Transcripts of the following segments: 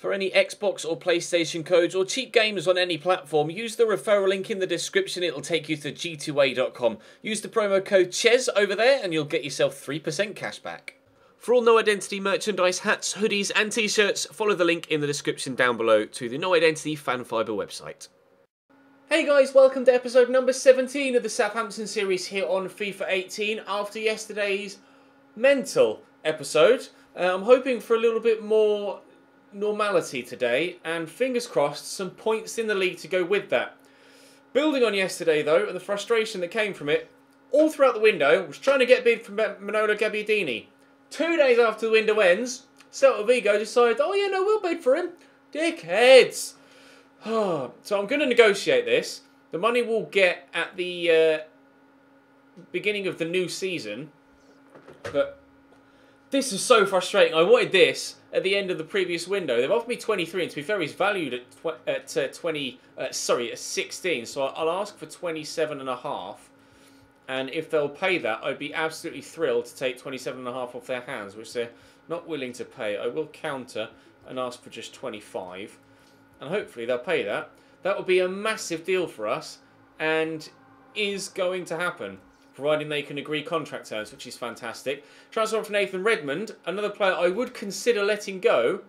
For any Xbox or PlayStation codes or cheap games on any platform, use the referral link in the description. It'll take you to g2a.com. Use the promo code CHES over there and you'll get yourself 3% cash back. For all No Identity merchandise, hats, hoodies and t-shirts, follow the link in the description down below to the No Identity Fan Fibre website. Hey guys, welcome to episode number 17 of the Southampton series here on FIFA 18 after yesterday's mental episode. I'm hoping for a little bit more normality today, and fingers crossed some points in the league to go with that. Building on yesterday though, and the frustration that came from it, all throughout the window was trying to get bid from Manolo Gabbiadini. 2 days after the window ends, Celta Vigo decided, oh yeah, no, we'll bid for him. Dickheads. So I'm going to negotiate this. The money we'll get at the beginning of the new season, but this is so frustrating. I wanted this at the end of the previous window. They've offered me 23, and to be fair, he's valued at 16. So I'll ask for 27.5. And if they'll pay that, I'd be absolutely thrilled to take 27.5 off their hands, which they're not willing to pay. I will counter and ask for just 25, and hopefully they'll pay that. That would be a massive deal for us, and is going to happen, providing they can agree contract terms, which is fantastic. Transfer for Nathan Redmond, another player I would consider letting go.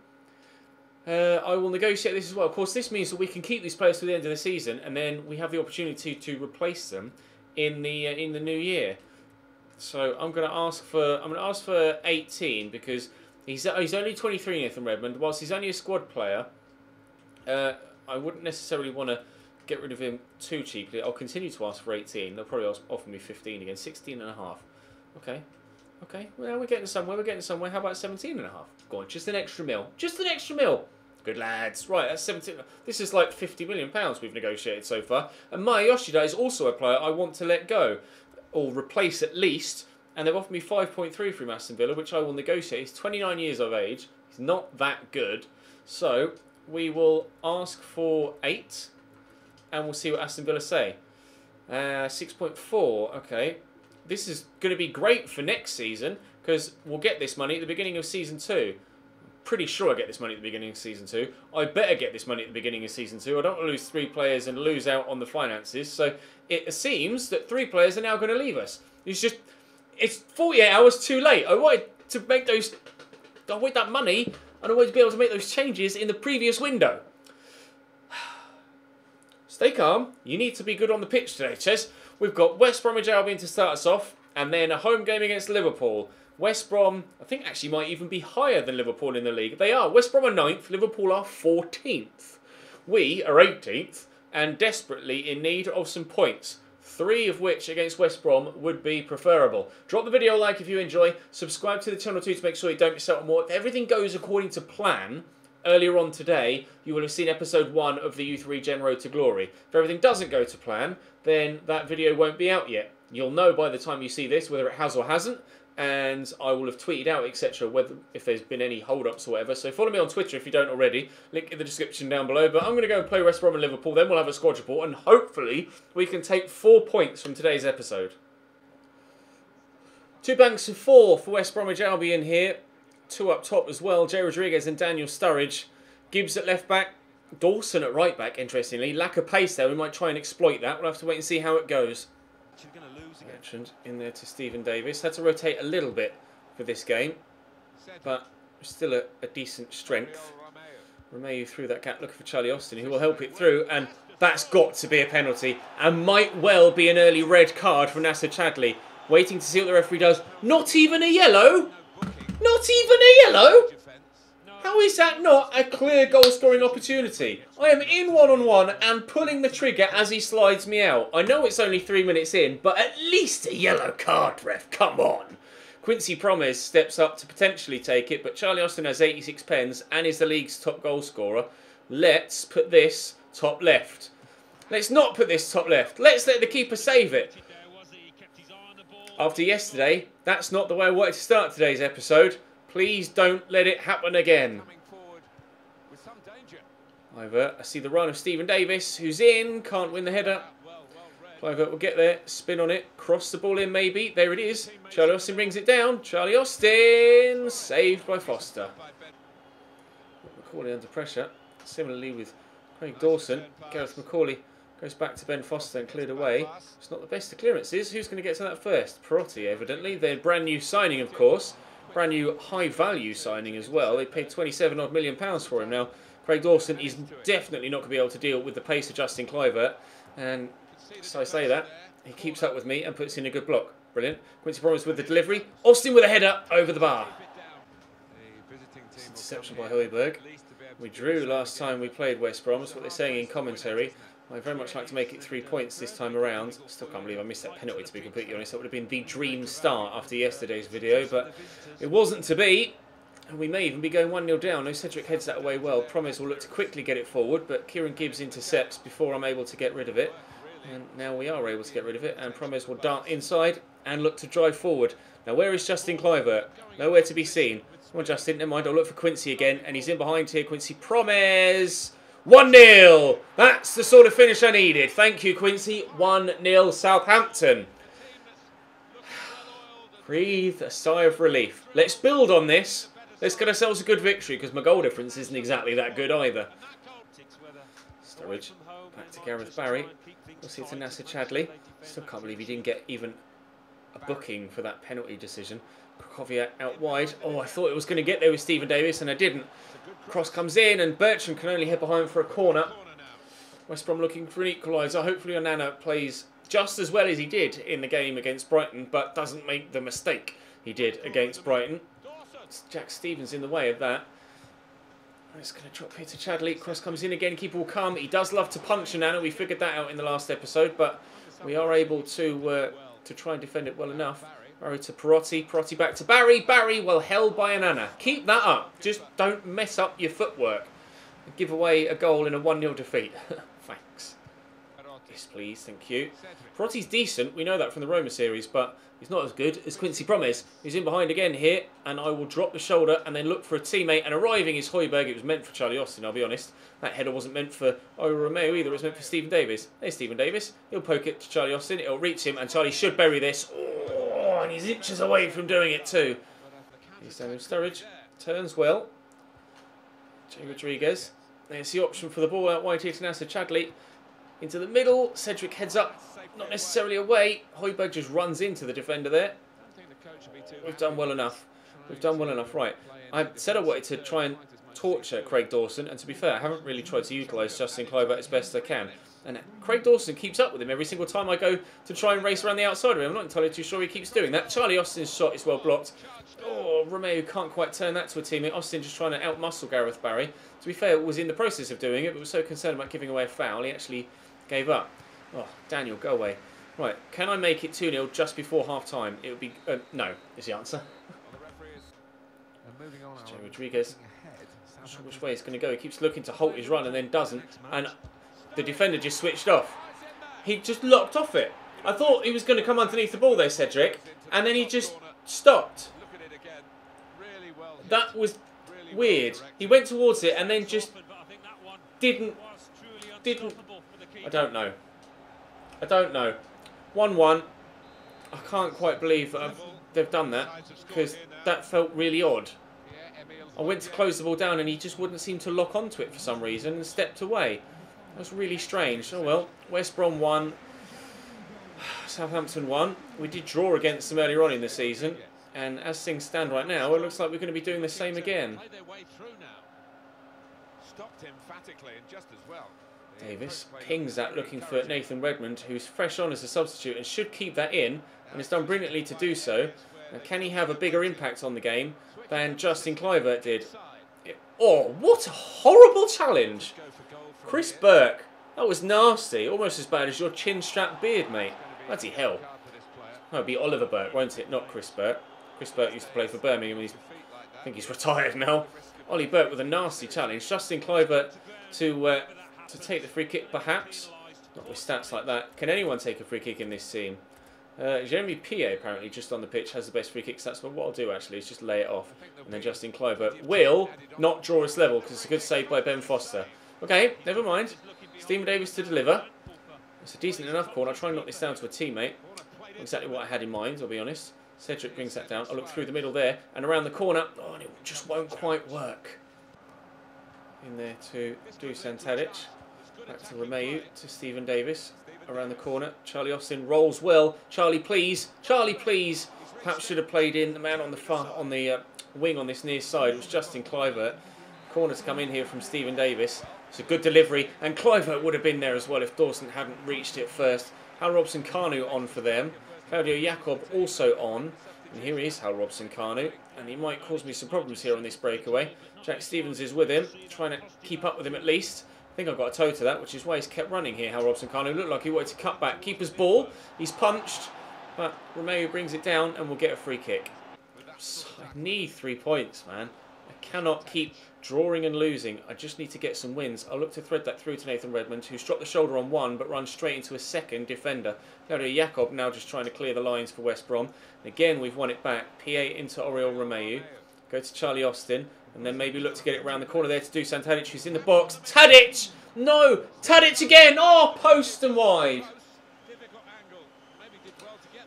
I will negotiate this as well. Of course, this means that we can keep these players to the end of the season, and then we have the opportunity to replace them in the new year. So I'm going to ask for 18 because he's only 23, Nathan Redmond. Whilst he's only a squad player, I wouldn't necessarily want to get rid of him too cheaply. I'll continue to ask for 18. They'll probably offer me 15 again. 16.5. Okay. Well, we're getting somewhere. How about 17.5? Go on, just an extra mil. Just an extra mil. Good lads. Right, that's 17. This is like £50 million we've negotiated so far. And Maya Yoshida is also a player I want to let go, or replace at least. And they've offered me 5.3 from Aston Villa, which I will negotiate. He's 29 years of age. He's not that good. So we will ask for 8. And we'll see what Aston Villa say. 6.4, okay. This is going to be great for next season, because we'll get this money at the beginning of Season 2. Pretty sure I get this money at the beginning of Season 2. I better get this money at the beginning of Season 2. I don't want to lose 3 players and lose out on the finances. So it seems that 3 players are now going to leave us. It's 48 hours too late. I wanted to make those... I want that money, and I wanted to be able to make those changes in the previous window. Stay calm. You need to be good on the pitch today, Ches. We've got West Bromwich Albion to start us off, and then a home game against Liverpool. West Brom, I think, actually might even be higher than Liverpool in the league. They are. West Brom are 9th, Liverpool are 14th. We are 18th, and desperately in need of some points. 3 of which against West Brom would be preferable. Drop the video a like if you enjoy. Subscribe to the channel too to make sure you don't miss out on more. If everything goes according to plan, earlier on today, you will have seen episode 1 of the Youth Regen Road to Glory. If everything doesn't go to plan, then that video won't be out yet. You'll know by the time you see this whether it has or hasn't, and I will have tweeted out, etc., if there's been any hold-ups or whatever. So follow me on Twitter if you don't already. Link in the description down below. But I'm going to go and play West Brom and Liverpool. Then we'll have a squad report, and hopefully we can take 4 points from today's episode. 2 banks of 4 for West Bromwich Albion here. 2 up top as well. Jay Rodriguez and Daniel Sturridge. Gibbs at left back. Dawson at right back, interestingly. Lack of pace there. We might try and exploit that. We'll have to wait and see how it goes. Mentioned in there to Stephen Davis. Had to rotate a little bit for this game, but still a decent strength. Romeo through that gap, looking for Charlie Austin, who will help it through, and that's got to be a penalty, and might well be an early red card for Nasser Chadli. Waiting to see what the referee does. Not even a yellow? Not even a yellow? How is that not a clear goal-scoring opportunity? I am in one-on-one and pulling the trigger as he slides me out. I know it's only 3 minutes in, but at least a yellow card, ref. Come on. Quincy Promes steps up to potentially take it, but Charlie Austin has 86 pens and is the league's top goal scorer. Let's put this top left. Let's not put this top left. Let's let the keeper save it. After yesterday, that's not the way I wanted to start today's episode. Please don't let it happen again. Clivert, I see the run of Stephen Davis, who's in, can't win the header. Clivert will get there, spin on it, cross the ball in maybe. There it is. Charlie Austin brings it down. Charlie Austin, saved by Foster. McCauley under pressure. Similarly with Craig Dawson. Gareth McCauley goes back to Ben Foster and cleared away. It's not the best of clearances. Who's going to get to that first? Perotti, evidently. Their brand new signing, of course. Brand new high value signing as well. They paid £27 odd million for him. Now, Craig Dawson is definitely not going to be able to deal with the pace of Justin Kluivert. And so I say that, he keeps up with me and puts in a good block. Brilliant. Quincy Promes with the delivery. Austin with a header over the bar. Interception by Højbjerg. We drew last time we played West Brom. That's what they're saying in commentary. I very much like to make it 3 points this time around. Still can't believe I missed that penalty, to be completely honest. That would have been the dream start after yesterday's video, but it wasn't to be. And we may even be going 1-0 down. No, Cedric heads that away well. Promise will look to quickly get it forward, but Kieran Gibbs intercepts before I'm able to get rid of it. And now we are able to get rid of it, and Promes will dart inside and look to drive forward. Now, where is Justin Kluivert? Nowhere to be seen. Come on, Justin, never mind. I'll look for Quincy again, and he's in behind here. Quincy Promes. 1-0. That's the sort of finish I needed. Thank you, Quincy. 1-0 Southampton. Breathe a sigh of relief. Let's build on this. Let's get ourselves a good victory, because my goal difference isn't exactly that good either. Sturridge. Back to Gareth Barry. We'll see to Nasser Chadli. Still can't believe he didn't get even a booking for that penalty decision. Prokofiev out wide. Oh, I thought it was going to get there with Stephen Davis, and I didn't. Cross comes in, and Bertrand can only head behind for a corner. West Brom looking for an equaliser. Hopefully Onana plays just as well as he did in the game against Brighton, but doesn't make the mistake he did against Brighton. It's Jack Stevens in the way of that. It's going to drop here to Chadli. Cross comes in again. Keeper will come. He does love to punch Onana. We figured that out in the last episode, but we are able to try and defend it well enough. Barry to Perotti. Perotti back to Barry. Barry well held by Onana. Keep that up. Just don't mess up your footwork. And give away a goal in a 1-0 defeat. Thanks. Yes, please. Thank you. Perotti's decent. We know that from the Roma series, but he's not as good as Quincy Promes. He's in behind again here, and I will drop the shoulder and then look for a teammate. And arriving is Højbjerg. It was meant for Charlie Austin, I'll be honest. That header wasn't meant for Romeo either. It was meant for Stephen Davis. There's Stephen Davis. He'll poke it to Charlie Austin. It'll reach him, and Charlie should bury this. Oh, and he's inches away from doing it too. Here's Daniel Sturridge. Turns well. Jay Rodriguez. There's the option for the ball out wide here to Nasser Chadli. Into the middle. Cedric heads up. Not necessarily away. Højbjerg just runs into the defender there. We've done well enough. We've done well enough. Right. I said I wanted to try and torture Craig Dawson, and to be fair, I haven't really tried to utilise Justin Kluivert as best I can. And Craig Dawson keeps up with him every single time I go to try and race around the outside of him. I'm not entirely too sure he keeps doing that. Charlie Austin's shot is well blocked. Oh, Romeo can't quite turn that to a teammate. Austin just trying to outmuscle Gareth Barry. To be fair, was in the process of doing it, but was so concerned about giving away a foul, he actually gave up. Oh, Daniel, go away. Right, can I make it 2-0 just before half-time? It would be... no, is the answer. Jay Rodriguez. Not sure which way he's going to go. He keeps looking to halt his run and then doesn't. And the defender just switched off. He just locked off it. I thought he was going to come underneath the ball there, Cedric. And then he just stopped. That was weird. He went towards it and then just didn't... I don't know. I don't know. 1-1. I can't quite believe that they've done that, because that felt really odd. I went to close the ball down and he just wouldn't seem to lock onto it for some reason and stepped away. That was really strange. Oh well, West Brom won. Southampton won. We did draw against them earlier on in the season, and as things stand right now, it looks like we're going to be doing the same again. Davis pings that, looking for Nathan Redmond, who's fresh on as a substitute and should keep that in, and has done brilliantly to do so. Now, can he have a bigger impact on the game than Justin Kluivert did? Oh, what a horrible challenge! Chris Burke, that was nasty. Almost as bad as your chin-strap beard, mate. Bloody hell. That'll be Oliver Burke, won't it? Not Chris Burke. Chris Burke used to play for Birmingham, and I think he's retired now. Ollie Burke with a nasty challenge. Justin Kluivert to take the free kick, perhaps. Not with stats like that. Can anyone take a free kick in this scene? Jeremy Piet, apparently, just on the pitch, has the best free kick stats. But what I'll do, actually, is just lay it off. And then Justin Kluivert will not draw us level, because it's a good save by Ben Foster. Okay, never mind. Stephen Davis to deliver. It's a decent enough corner. I'll try and knock this down to a teammate. Not exactly what I had in mind, I'll be honest. Cedric brings that down. I'll look through the middle there. And around the corner. Oh, and it just won't quite work. In there to Dusan Tadic. Back to Romeu, to Stephen Davis. Around the corner. Charlie Austin rolls well. Charlie, please. Charlie, please. Perhaps should have played in. The man on the wing on this near side was Justin Kluivert. Corner to come in here from Stephen Davis. It's a good delivery. And Kluivert would have been there as well if Dawson hadn't reached it first. Hal Robson-Kanu on for them. Claudio Jacob also on. And here he is, Hal Robson-Kanu. And he might cause me some problems here on this breakaway. Jack Stevens is with him, trying to keep up with him at least. I think I've got a toe to that, which is why he's kept running here, Hal Robson-Kanu. Looked like he wanted to cut back. Keeper's ball. He's punched. But Romeu brings it down and will get a free kick. So I need 3 points, man. I cannot keep drawing and losing. I just need to get some wins. I'll look to thread that through to Nathan Redmond, who's dropped the shoulder on one, but runs straight into a second defender. Claudio Jacob now just trying to clear the lines for West Brom. And again, we've won it back. PA into Oriol Romeu. Go to Charlie Austin. And then maybe look to get it around the corner there to Dusan Tadic, who's in the box. Tadic! No! Tadic again! Oh, post and wide.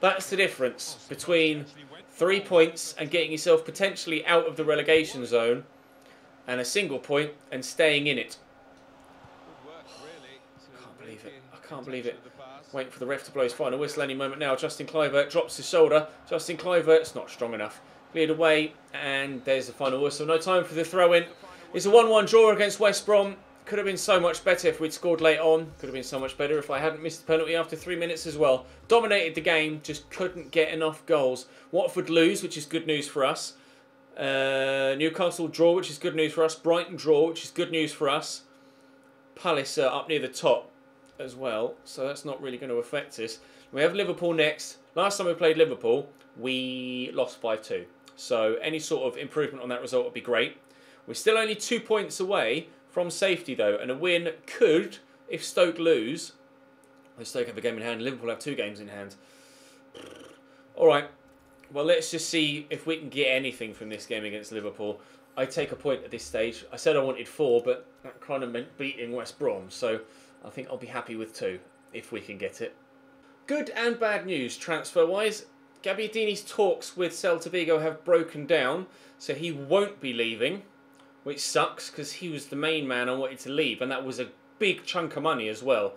That's the difference between 3 points and getting yourself potentially out of the relegation zone and a single point and staying in it. I can't believe it. I can't believe it. Waiting for the ref to blow his final whistle any moment now. Justin Kluivert drops his shoulder. Justin Kluivert's not strong enough. Cleared away, and there's the final whistle. No time for the throw-in. It's a 1-1 draw against West Brom. Could have been so much better if we'd scored late on. Could have been so much better if I hadn't missed the penalty after 3 minutes as well. Dominated the game, just couldn't get enough goals. Watford lose, which is good news for us. Newcastle draw, which is good news for us. Brighton draw, which is good news for us. Palace up near the top as well, so that's not really going to affect us. We have Liverpool next. Last time we played Liverpool, we lost 5-2. So any sort of improvement on that result would be great. We're still only 2 points away from safety though, and a win could, if Stoke lose, Stoke have a game in hand, Liverpool have 2 games in hand. Alright, well let's just see if we can get anything from this game against Liverpool. I take a point at this stage. I said I wanted 4, but that kind of meant beating West Brom, so I think I'll be happy with 2, if we can get it. Good and bad news transfer-wise. Gabbiadini's talks with Celta Vigo have broken down, so he won't be leaving, which sucks because he was the main man I wanted to leave, and that was a big chunk of money as well.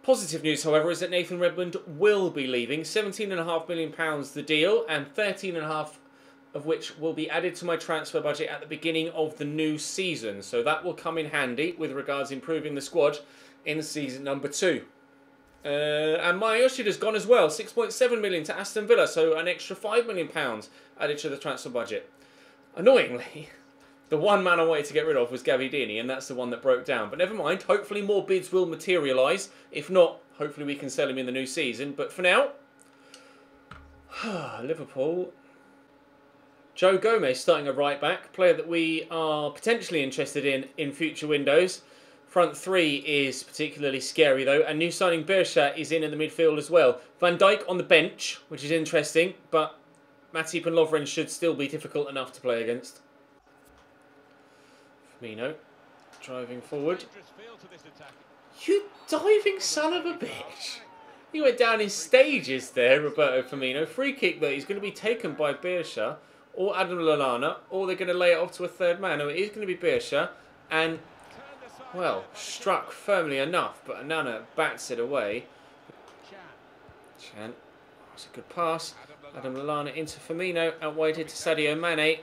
Positive news, however, is that Nathan Redmond will be leaving. £17.5 million the deal, and 13.5 of which will be added to my transfer budget at the beginning of the new season. So that will come in handy with regards improving the squad in season number 2. And Maya Yoshida's gone as well, 6.7 million to Aston Villa, so an extra £5 million added to the transfer budget. Annoyingly, the one man I wanted to get rid of was Gabbiadini, and that's the one that broke down. But never mind, hopefully more bids will materialise. If not, hopefully we can sell him in the new season. But for now, Liverpool. Joe Gomez starting a right back, player that we are potentially interested in future windows. Front 3 is particularly scary though, and new signing Bersha is in the midfield as well. Van Dijk on the bench, which is interesting, but Matip and Lovren should still be difficult enough to play against. Firmino driving forward. You diving son of a bitch! He went down in stages there, Roberto Firmino. Free kick though, he's going to be taken by Bersha or Adam Lallana, or they're going to lay it off to a third man. No, it is going to be Bersha, and well, struck firmly enough, but Anana bats it away. Chan, that's a good pass. Adam Lallana into Firmino, out wide here to Sadio Mane.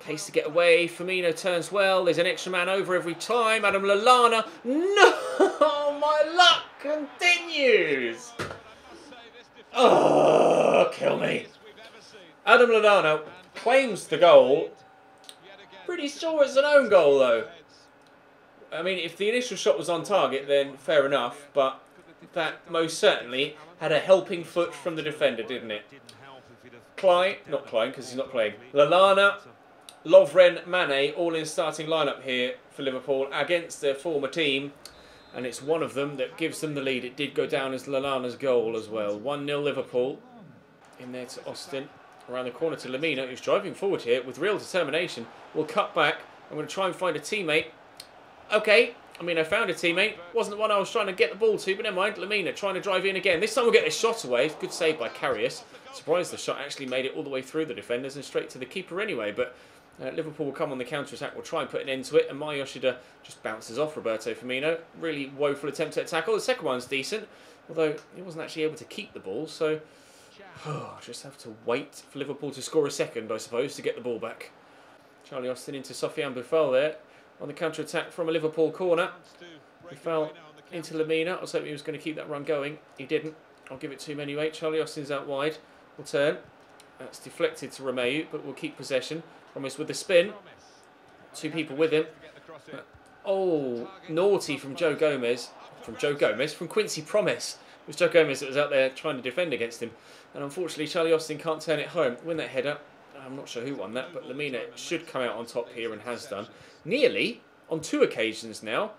Pace to get away. Firmino turns well. There's an extra man over every time. Adam Lallana. No! My luck continues. Oh, kill me. Adam Lallana claims the goal. Pretty sure it's an own goal though. I mean, if the initial shot was on target, then fair enough. But that most certainly had a helping foot from the defender, didn't it? Not Klein, because he's not playing. Lallana, Lovren, Mane, all in starting lineup here for Liverpool against their former team. And it's one of them that gives them the lead. It did go down as Lallana's goal as well. 1-0 Liverpool. In there to Austin. Around the corner to Lamina, who's driving forward here with real determination. Will cut back. I'm going to try and find a teammate. Okay, I mean, I found a teammate. Wasn't the one I was trying to get the ball to, but never mind. Lamina trying to drive in again. This time we'll get this shot away. Good save by Karius. Surprised the shot actually made it all the way through the defenders and straight to the keeper anyway. But Liverpool will come on the counter-attack, will try and put an end to it, and Yoshida just bounces off Roberto Firmino. Really woeful attempt at tackle. The second one's decent, although he wasn't actually able to keep the ball, so just have to wait for Liverpool to score a second, I suppose, to get the ball back. Charlie Austin into Sofiane Boufal there on the counter-attack from a Liverpool corner. Boufal into Lemina. I was hoping he was going to keep that run going. He didn't. I'll give it to him anyway. Charlie Austin's out wide. Will turn. That's deflected to Romeu, but we'll keep possession. Promise with the spin. Two people with him. Oh, naughty from Joe Gomez. From Quincy Promise. It was Joe Gomez that was out there trying to defend against him. And unfortunately, Charlie Austin can't turn it home. Win that header. I'm not sure who won that, but Lemina should come out on top here and has done. Nearly, on 2 occasions now,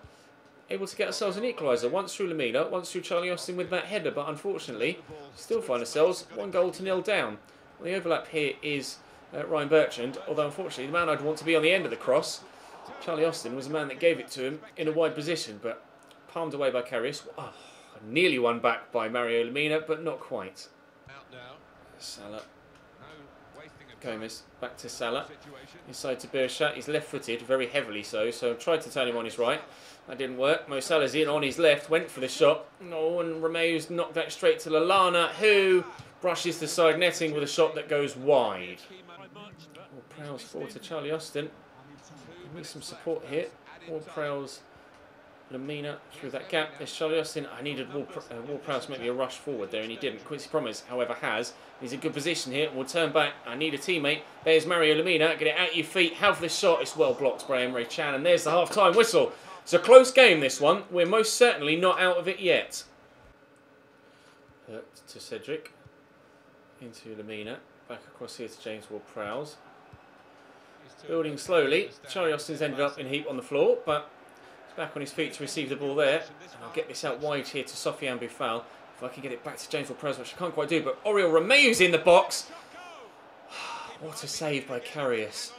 able to get ourselves an equaliser. Once through Lemina, once through Charlie Austin with that header. But unfortunately, still find ourselves 1-0 down. Well, the overlap here is Ryan Bertrand, although unfortunately the man I'd want to be on the end of the cross, Charlie Austin, was the man that gave it to him in a wide position, but palmed away by Karius. Oh, nearly won back by Mario Lemina, but not quite. Salah. Gomez back to Salah. Inside to Beershot. He's left-footed, very heavily so tried to turn him on his right. That didn't work. Mo Salah's in on his left, went for the shot. Oh, and Romeu's knocked that straight to Lallana, who brushes the side netting with a shot that goes wide. Prowse forward to Charlie Austin. Need some support here. Ward-Prowse, Lemina through that gap. There's Charlie Austin. I needed Ward-Prowse to make me a rush forward there, and he didn't. Quincy Promise, however, has. He's in good position here. We'll turn back. I need a teammate. There's Mario Lemina. Get it out your feet. Have the shot. It's well blocked by Emre Can, and there's the half-time whistle. It's a close game, this one. We're most certainly not out of it yet. To Cedric. Into Lemina. Back across here to James Ward-Prowse. Building slowly. Charlie Austin's ended up in heap on the floor, but he's back on his feet to receive the ball there. And I'll get this out wide here to Sofiane Boufal. If I can get it back to James Ward-Prowse, which I can't quite do, but Oriol Romeu's in the box. What a save by Karius.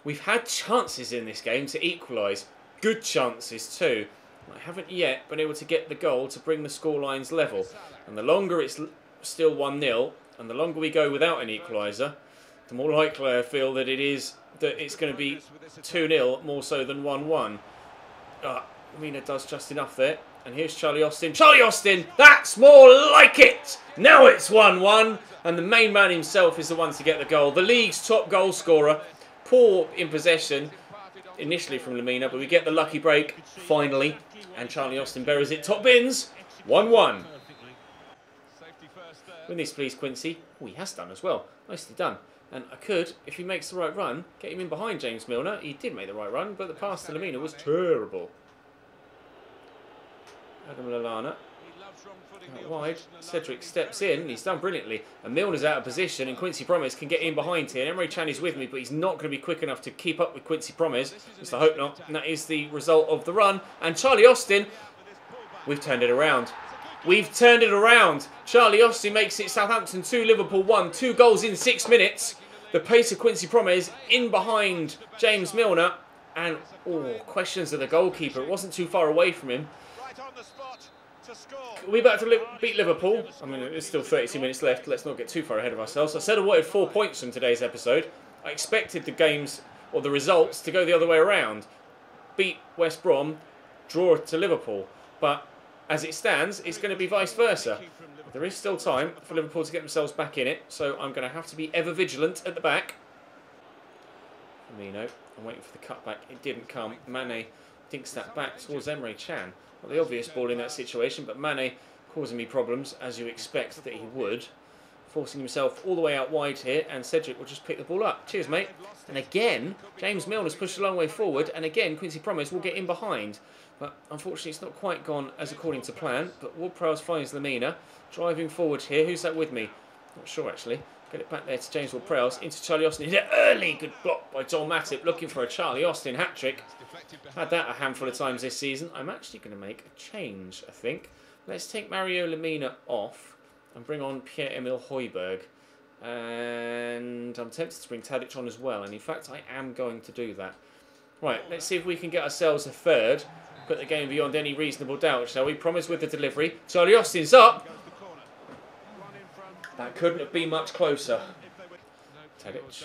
We've had chances in this game to equalise. Good chances too. I haven't yet been able to get the goal to bring the scorelines level. And the longer it's still 1-0, and the longer we go without an equaliser, the more likely I feel that it's going to be 2-0 more so than 1-1. Mina does just enough there. And here's Charlie Austin. Charlie Austin! That's more like it! Now it's 1-1. And the main man himself is the one to get the goal. The league's top goal scorer. Poor in possession initially from Lemina, but we get the lucky break finally. And Charlie Austin buries it. Top bins. 1-1. Win this please, Quincy. Oh, he has done as well. Nicely done. And I could, if he makes the right run, get him in behind James Milner. He did make the right run, but the pass to Lemina was terrible. Adam Lallana. Out wide. Cedric steps in. He's done brilliantly. And Milner's out of position, and Quincy Promise can get in behind here. And Emre Can is with me, but he's not going to be quick enough to keep up with Quincy Promise. At least I hope not. And that is the result of the run. And Charlie Austin, we've turned it around. We've turned it around. Charlie Austin makes it Southampton 2, Liverpool 1. 2 goals in 6 minutes. The pace of Quincy Promise in behind James Milner. And, questions of the goalkeeper. It wasn't too far away from him. Are we about to beat Liverpool? I mean, there's still 32 minutes left. Let's not get too far ahead of ourselves. I said I wanted 4 points from today's episode. I expected the games, or the results, to go the other way around. Beat West Brom, draw to Liverpool. But as it stands, it's going to be vice versa. There is still time for Liverpool to get themselves back in it, so I'm going to have to be ever vigilant at the back. Firmino, I'm waiting for the cutback. It didn't come. Mane dinks that back towards Emre Can. Not the obvious ball in that situation, but Mane causing me problems, as you expect that he would. Forcing himself all the way out wide here, and Cedric will just pick the ball up. Cheers, mate. And again, James Milner's pushed a long way forward, and again, Quincy Promise will get in behind. But unfortunately, it's not quite gone as according to plan. But Ward-Prowse finds Lemina. Driving forward here. Who's that with me? Not sure, actually. Get it back there to James Ward-Prowse. Into Charlie Austin. Hit it early. Good block by Joel Matip. Looking for a Charlie Austin hat-trick. Had that a handful of times this season. I'm actually going to make a change, I think. Let's take Mario Lemina off and bring on Pierre-Emile Højbjerg. And I'm tempted to bring Tadic on as well. And in fact, I am going to do that. Right, let's see if we can get ourselves a third. Put the game beyond any reasonable doubt, shall we? Promise with the delivery. Charlie Austin's up. That couldn't have been much closer. Tadic.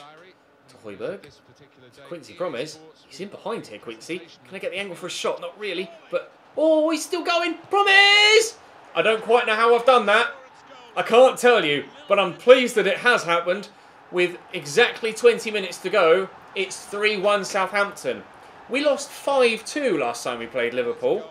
Højbjerg. Quincy Promes. He's in behind here, Quincy. Can I get the angle for a shot? Not really, but... Oh, he's still going. Promes! I don't quite know how I've done that. I can't tell you, but I'm pleased that it has happened. With exactly 20 minutes to go, it's 3-1 Southampton. We lost 5-2 last time we played Liverpool.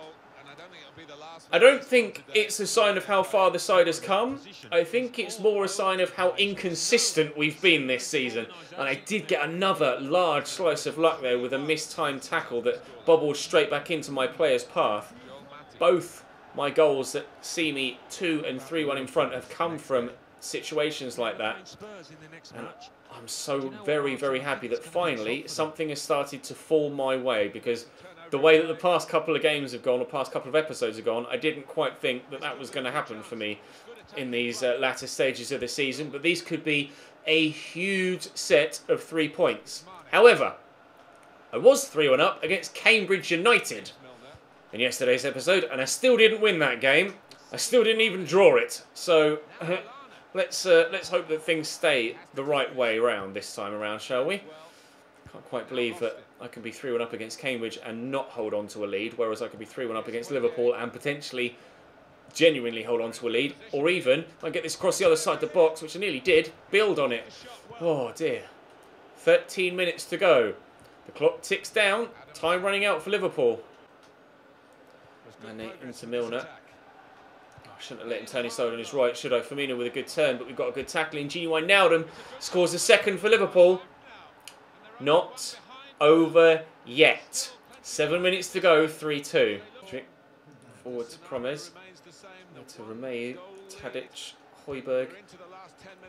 I don't think it's a sign of how far the side has come. I think it's more a sign of how inconsistent we've been this season. And I did get another large slice of luck there with a mistimed tackle that bobbled straight back into my player's path. Both my goals that see me 2 and 3-1 in front have come from situations like that. And I'm so very, very happy that finally something has started to fall my way, because the way that the past couple of games have gone, or past couple of episodes have gone, I didn't quite think that that was going to happen for me in these latter stages of the season. But these could be a huge set of 3 points. However, I was 3-1 up against Cambridge United in yesterday's episode, and I still didn't win that game. I still didn't even draw it. So let's hope that things stay the right way around this time around, shall we? Can't quite believe that I can be 3-1 up against Cambridge and not hold on to a lead, whereas I could be 3-1 up against Liverpool and potentially genuinely hold on to a lead, or even, if I get this across the other side of the box, which I nearly did, build on it. Oh dear. 13 minutes to go. The clock ticks down. Time running out for Liverpool. Mane into Milner. Oh, I shouldn't have let him turn his side on his right, should I? Firmino with a good turn, but we've got a good tackling. Gini Wijnaldum scores a second for Liverpool. Not over yet. 7 minutes to go, 3-2. Forward to Promes. To Romeu, Tadic, Højbjerg,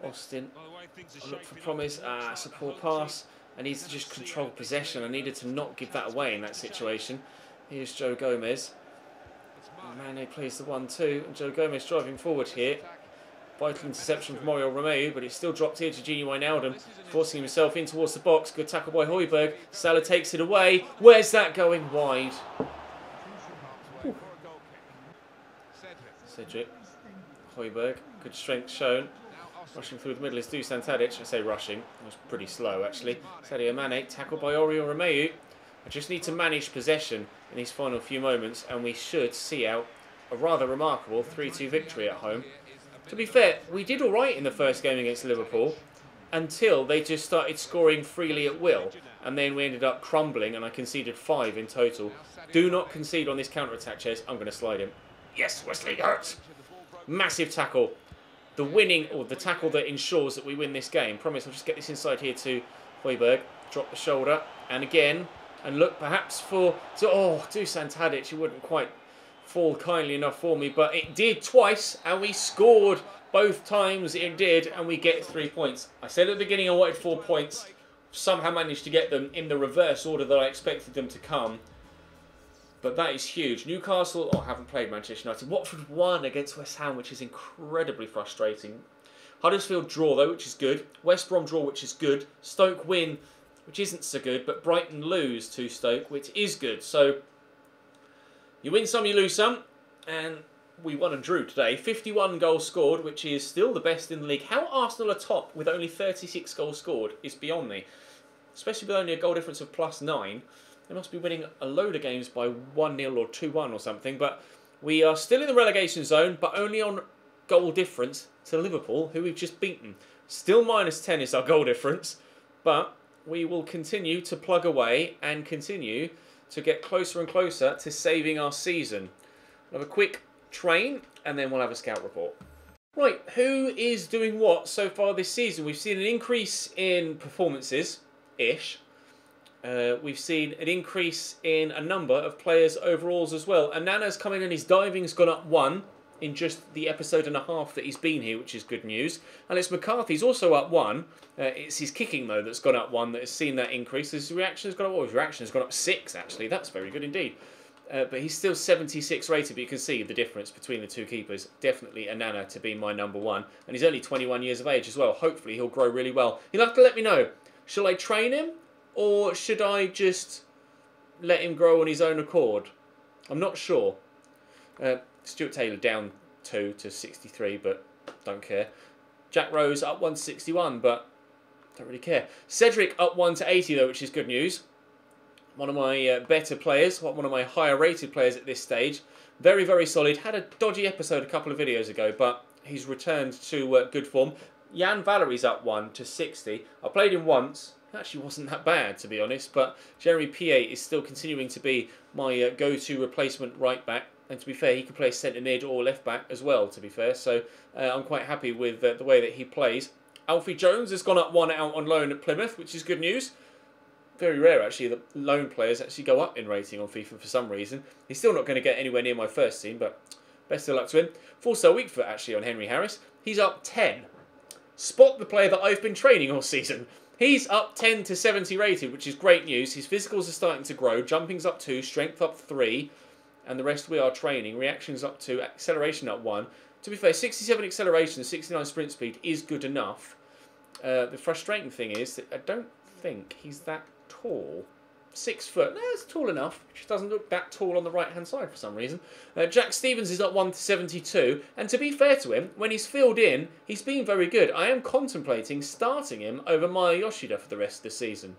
Austin. I look for Promes. It's a poor pass. I need to just control possession. I needed to not give that away in that situation. Here's Joe Gomez. Mane plays the 1-2, and Joe Gomez driving forward here. Vital interception from Mario Romeu, but it's still dropped here to Gini Wijnaldum, forcing himself in towards the box. Good tackle by Højbjerg. Salah takes it away. Where's that going? Wide. Ooh. Cedric. Højbjerg. Good strength shown. Rushing through the middle is Dusan Tadic. I say rushing. It was pretty slow, actually. Sadio Mane, tackled by Mario Romeu. I just need to manage possession in these final few moments, and we should see out a rather remarkable 3-2 victory at home. To be fair, we did alright in the first game against Liverpool until they just started scoring freely at will, and then we ended up crumbling and I conceded 5 in total. Do not concede on this counter-attack, Ches. I'm going to slide him. Yes, Wesley hurts. Massive tackle. The winning, or the tackle that ensures that we win this game. Promise I'll just get this inside here to Højbjerg. Drop the shoulder, and again, and look perhaps for... Dusan Tadic, he wouldn't quite fall kindly enough for me, but it did twice, and we scored both times. It did, and we get 3 points. I said at the beginning I wanted 4 points. Somehow managed to get them in the reverse order that I expected them to come. But that is huge. Newcastle, haven't played Manchester United. Watford won against West Ham, which is incredibly frustrating. Huddersfield draw though, which is good. West Brom draw, which is good. Stoke win, which isn't so good. But Brighton lose to Stoke, which is good. So you win some, you lose some. And we won and drew today. 51 goals scored, which is still the best in the league. How Arsenal are top with only 36 goals scored is beyond me. Especially with only a goal difference of +9. They must be winning a load of games by 1-0 or 2-1 or something. But we are still in the relegation zone, but only on goal difference to Liverpool, who we've just beaten. Still -10 is our goal difference. But we will continue to plug away and continue to get closer and closer to saving our season. We'll have a quick train, and then we'll have a scout report. Right, who is doing what so far this season? We've seen an increase in performances-ish. We've seen an increase in a number of players' overalls as well. And Nana's come in and his diving's gone up 1 in just the episode and a half that he's been here, which is good news. Alex McCarthy's also up 1. It's his kicking, though, that's gone up 1 that has seen that increase. His reaction has gone up, his reaction has gone up 6, actually. That's very good indeed. But he's still 76 rated, but you can see the difference between the two keepers. Definitely Nana to be my number 1. And he's only 21 years of age as well. Hopefully he'll grow really well. He'll have to let me know. Shall I train him? Or should I just let him grow on his own accord? I'm not sure. Stuart Taylor down 2 to 63, but don't care. Jack Rose up 1 to 61, but Don't really care. Cedric up 1 to 80 though, which is good news. One of my better players, one of my higher rated players at this stage. Very, very solid. Had a dodgy episode a couple of videos ago, but he's returned to good form. Jan Valerie's up 1 to 60. I played him once. It actually wasn't that bad, to be honest, but Jeremy Piet is still continuing to be my go-to replacement right back. And to be fair, he can play centre mid or left back as well, to be fair. So I'm quite happy with the way that he plays. Alfie Jones has gone up 1 out on loan at Plymouth, which is good news. Very rare, actually, that loan players actually go up in rating on FIFA for some reason. He's still not going to get anywhere near my first team, but best of luck to him. 4-star weak foot, actually, on Henry Harris. He's up 10. Spot the player that I've been training all season. He's up 10 to 70 rated, which is great news. His physicals are starting to grow. Jumping's up 2, strength up 3, and the rest we are training. Reactions up 2, acceleration up 1. To be fair, 67 acceleration, 69 sprint speed is good enough. The frustrating thing is that I don't think he's that tall. 6 foot, no, it's tall enough. It just doesn't look that tall on the right hand side for some reason. Jack Stevens is up 1 to 72, and to be fair to him, when he's filled in, he's been very good. I am contemplating starting him over Maya Yoshida for the rest of the season.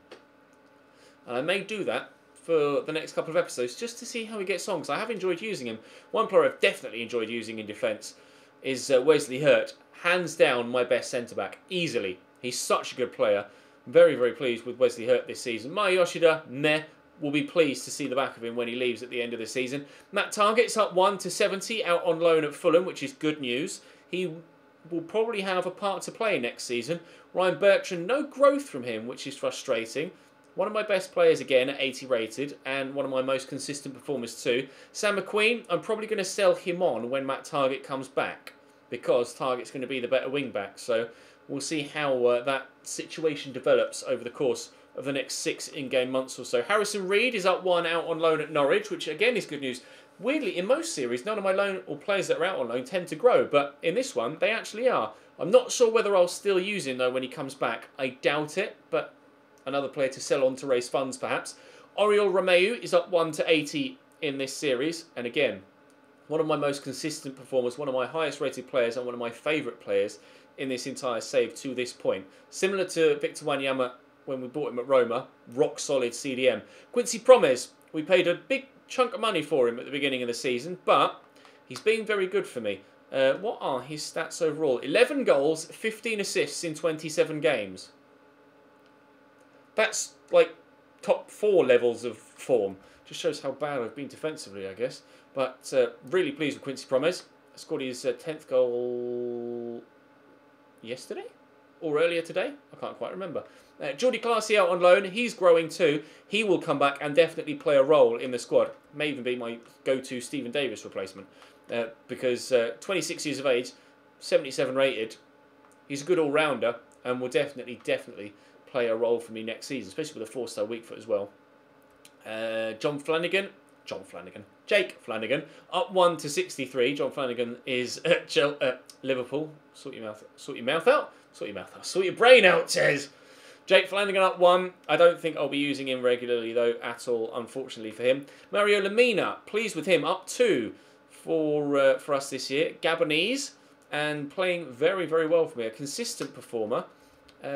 And I may do that for the next couple of episodes just to see how he gets on, because I have enjoyed using him. One player I've definitely enjoyed using in defence is Wesley Hurt. Hands down my best centre-back, easily. He's such a good player. Very, very pleased with Wesley Hurt this season. Maya Yoshida, meh. Will be pleased to see the back of him when he leaves at the end of the season. Matt Targett's up 1 to 70, out on loan at Fulham, which is good news. He will probably have a part to play next season. Ryan Bertrand, no growth from him, which is frustrating. One of my best players again at 80 rated, and one of my most consistent performers too. Sam McQueen, I'm probably going to sell him on when Matt Targett comes back, because Targett's going to be the better wing back. So we'll see how that situation develops over the course of the next 6 in-game months or so. Harrison Reed is up 1 out on loan at Norwich, which again is good news. Weirdly, in most series, none of my loan or players that are out on loan tend to grow, but in this one, they actually are. I'm not sure whether I'll still use him though when he comes back. I doubt it, but another player to sell on to raise funds perhaps. Oriol Romeu is up 1 to 80 in this series, and again, one of my most consistent performers, one of my highest rated players, and one of my favourite players in this entire save to this point. Similar to Victor Wanyama when we bought him at Roma, rock solid CDM. Quincy Promes, we paid a big chunk of money for him at the beginning of the season, but he's been very good for me. What are his stats overall? 11 goals, 15 assists in 27 games. That's like top 4 levels of form. Just shows how bad I've been defensively, I guess. But really pleased with Quincy Promes. Scored his 10th goal yesterday or earlier today. I can't quite remember. Jordy Classy out on loan. He's growing too. He will come back and definitely play a role in the squad. May even be my go-to Stephen Davis replacement. Because 26 years of age, 77 rated. He's a good all-rounder and will definitely play a role for me next season, especially with a 4-star weak foot as well. Jake Flanagan, up 1 to 63. John Flanagan is at Liverpool. Sort your mouth out. Sort your brain out, Tez. Jake Flanagan up 1. I don't think I'll be using him regularly, though, at all, unfortunately for him. Mario Lemina, pleased with him, up 2 for us this year. Gabonese, and playing very, very well for me. A consistent performer.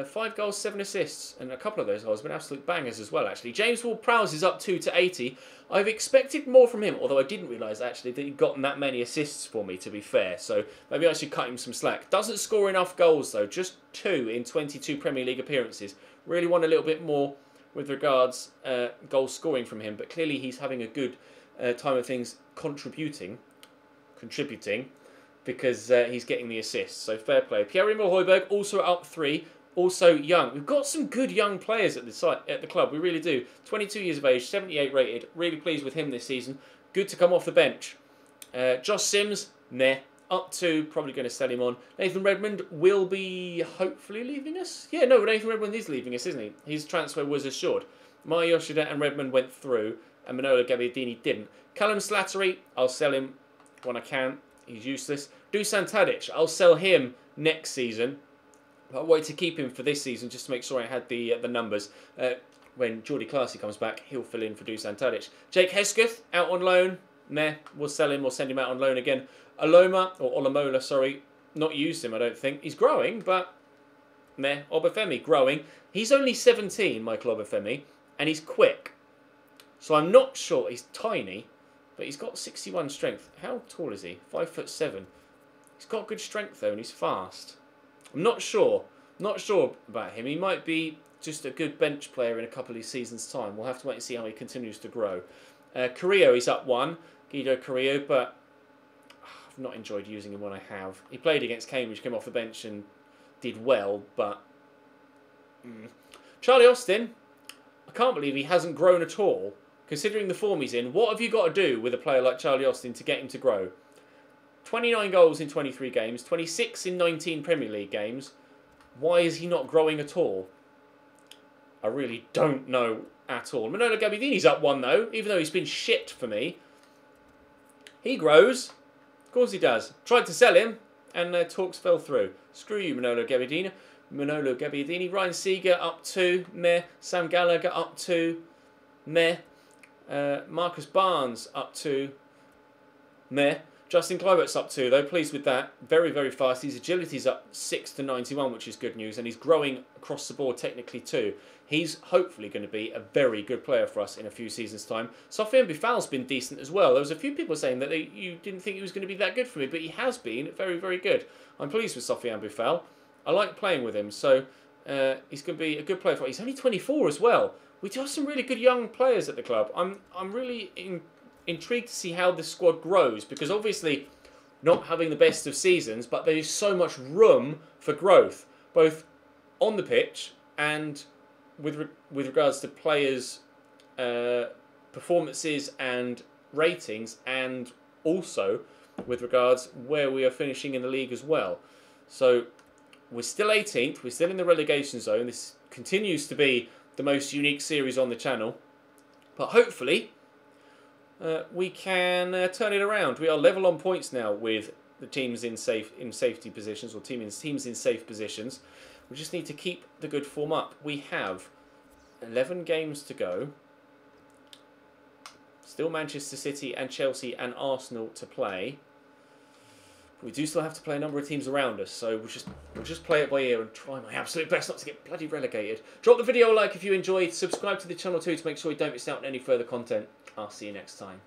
5 goals, 7 assists, and a couple of those goals have been absolute bangers as well, actually. James Ward-Prowse is up 2 to 80. I've expected more from him, although I didn't realise, actually, that he'd gotten that many assists for me, to be fair. So maybe I should cut him some slack. Doesn't score enough goals, though. Just 2 in 22 Premier League appearances. Really want a little bit more with regards goal scoring from him, but clearly he's having a good time of things contributing, because he's getting the assists. So fair play. Pierre-Emile Højbjerg also up 3. Also young. We've got some good young players at the club. We really do. 22 years of age, 78 rated. Really pleased with him this season. Good to come off the bench. Josh Sims, nah. Up 2, probably going to sell him on. Nathan Redmond will be hopefully leaving us. Yeah, no, Nathan Redmond is leaving us, isn't he? His transfer was assured. Maya Yoshida and Redmond went through, and Manolo Gabbiadini didn't. Callum Slattery, I'll sell him when I can. He's useless. Dusan Tadic, I'll sell him next season. I'll wait to keep him for this season just to make sure I had the numbers. When Jordy Classy comes back, he'll fill in for Dusan Tadic. Jake Hesketh, out on loan. Meh, we'll sell him or send him out on loan again. Olamola, sorry, not used him, I don't think. He's growing, but Meh. Obafemi, growing. He's only 17, Michael Obafemi, and he's quick. So I'm not sure. He's tiny, but he's got 61 strength. How tall is he? 5'7". He's got good strength, though, and he's fast. I'm not sure. Not sure about him. He might be just a good bench player in a couple of seasons' time. We'll have to wait and see how he continues to grow. Carrillo, he's up 1. Guido Carrillo, but I've not enjoyed using him when I have. He played against Cambridge, came off the bench and did well, but... Charlie Austin, I can't believe he hasn't grown at all. Considering the form he's in, what have you got to do with a player like Charlie Austin to get him to grow? 29 goals in 23 games, 26 in 19 Premier League games. Why is he not growing at all? I really don't know at all. Manolo Gabbiadini's up 1 though, even though he's been shit for me. He grows. Of course he does. Tried to sell him, and talks fell through. Screw you, Manolo Gabbiadini. Manolo Gabbiadini. Ryan Seeger up 2. Meh. Sam Gallagher up 2. Meh. Marcus Barnes up 2. Meh. Justin Kluivert's up 2 though. Pleased with that. Very, very fast. His agility's up 6 to 91, which is good news. And he's growing across the board technically too. He's hopefully going to be a very good player for us in a few seasons' time. Sofiane Boufal's been decent as well. There was a few people saying that you didn't think he was going to be that good for me, but he has been very, very good. I'm pleased with Sofiane Boufal. I like playing with him, so he's going to be a good player for us. He's only 24 as well. We do have some really good young players at the club. I'm really intrigued to see how this squad grows, because obviously not having the best of seasons, but there is so much room for growth, both on the pitch and with regards to players' performances and ratings, and also with regards where we are finishing in the league as well. So we're still 18th, we're still in the relegation zone. This continues to be the most unique series on the channel, but hopefully we can turn it around. We are level on points now with the teams in safety positions, or teams in safe positions. We just need to keep the good form up. We have 11 games to go. Still Manchester City and Chelsea and Arsenal to play. But we do still have to play a number of teams around us, so we'll just play it by ear and try my absolute best not to get bloody relegated. Drop the video a like if you enjoyed. Subscribe to the channel too to make sure you don't miss out on any further content. I'll see you next time.